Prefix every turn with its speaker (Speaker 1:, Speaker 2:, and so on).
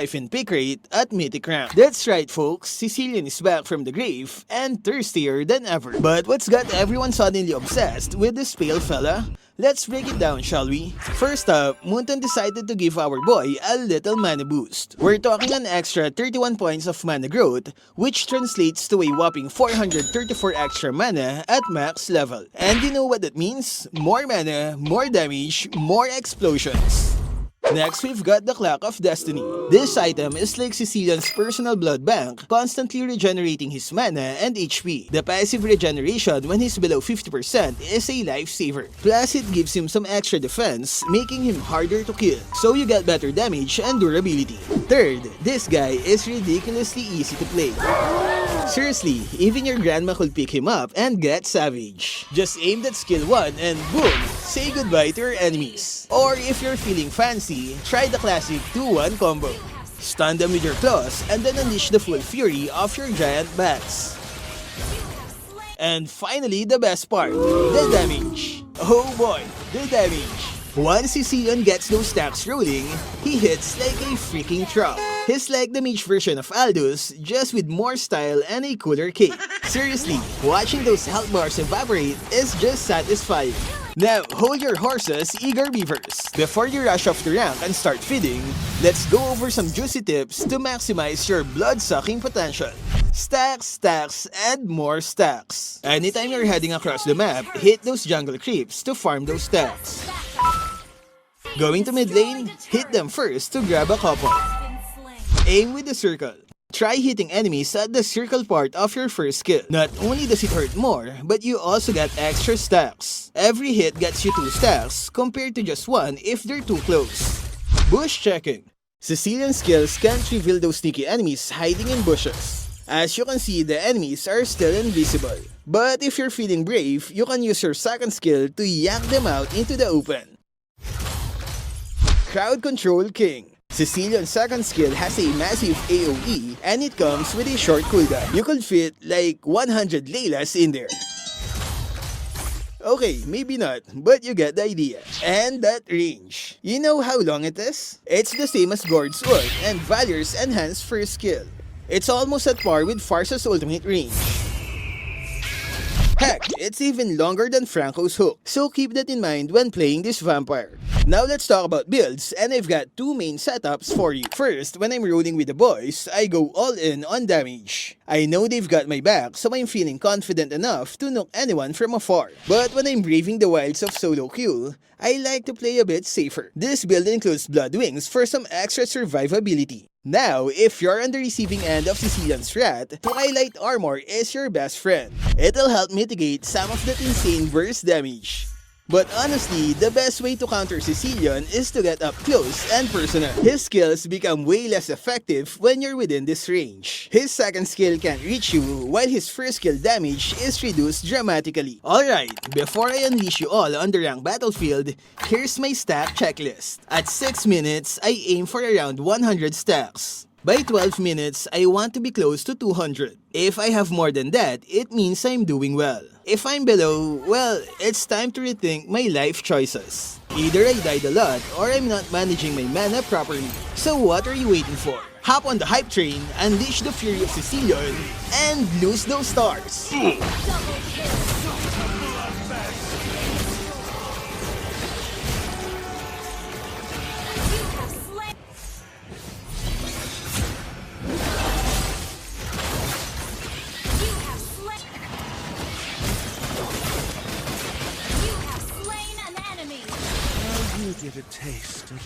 Speaker 1: life in pick rate at Mythic rank. That's right folks, Sicilian is back from the grave and thirstier than ever. But what's got everyone suddenly obsessed with this pale fella? Let's break it down, shall we? First up, Munton decided to give our boy a little mana boost. We're talking an extra 31 points of mana growth, which translates to a whopping 434 extra mana at max level. And you know what that means? More mana, more damage, more explosions. Next, we've got the Clock of Destiny. This item is like Sicilian's personal blood bank, constantly regenerating his mana and HP. The passive regeneration when he's below 50% is a lifesaver. Plus, it gives him some extra defense, making him harder to kill, so you get better damage and durability. Third, this guy is ridiculously easy to play. Seriously, even your grandma could pick him up and get savage. Just aim that skill 1 and boom, say goodbye to your enemies. Or if you're feeling fancy, try the classic 2-1 combo. Stun them with your claws and then unleash the full fury of your giant bats. And finally, the best part, the damage. Oh boy, the damage. Once Sicilian gets those stacks rolling, he hits like a freaking truck. He's like the mage version of Aldous, just with more style and a cooler cape. Seriously, watching those health bars evaporate is just satisfying. Now, hold your horses, eager beavers. Before you rush off to rank and start feeding, let's go over some juicy tips to maximize your blood-sucking potential. Stacks, stacks, and more stacks. Anytime you're heading across the map, hit those jungle creeps to farm those stacks. Going to mid lane, hit them first to grab a couple. Aim with the circle. Try hitting enemies at the circle part of your first skill. Not only does it hurt more, but you also get extra stacks. Every hit gets you 2 stacks, compared to just 1 if they're too close. Bush checking. Sicilian skills can't reveal those sneaky enemies hiding in bushes. As you can see, the enemies are still invisible. But if you're feeling brave, you can use your second skill to yank them out into the open. Crowd Control King. Sicilian's second skill has a massive AoE and it comes with a short cooldown. You could fit like 100 Laylas in there. Okay, maybe not, but you get the idea. And that range. You know how long it is? It's the same as Gord's ult and Valor's enhanced first skill. It's almost at par with Farsa's ultimate range. Heck, it's even longer than Franco's hook, so keep that in mind when playing this vampire. Now let's talk about builds, and I've got 2 main setups for you. First, when I'm rolling with the boys, I go all in on damage. I know they've got my back, so I'm feeling confident enough to knock anyone from afar. But when I'm braving the wilds of solo queue, I like to play a bit safer. This build includes Blood Wings for some extra survivability. Now, if you're on the receiving end of Sicilian's Rat, Twilight Armor is your best friend. It'll help mitigate some of that insane burst damage. But honestly, the best way to counter Sicilian is to get up close and personal. His skills become way less effective when you're within this range. His second skill can't reach you, while his first skill damage is reduced dramatically. Alright, before I unleash you all on the ranked battlefield, here's my stack checklist. At 6 minutes, I aim for around 100 stacks. By 12 minutes, I want to be close to 200. If I have more than that, it means I'm doing well. If I'm below, well, it's time to rethink my life choices. Either I died a lot or I'm not managing my mana properly. So what are you waiting for? Hop on the hype train, unleash the fury of Sicilian, and lose those stars.
Speaker 2: You get a taste of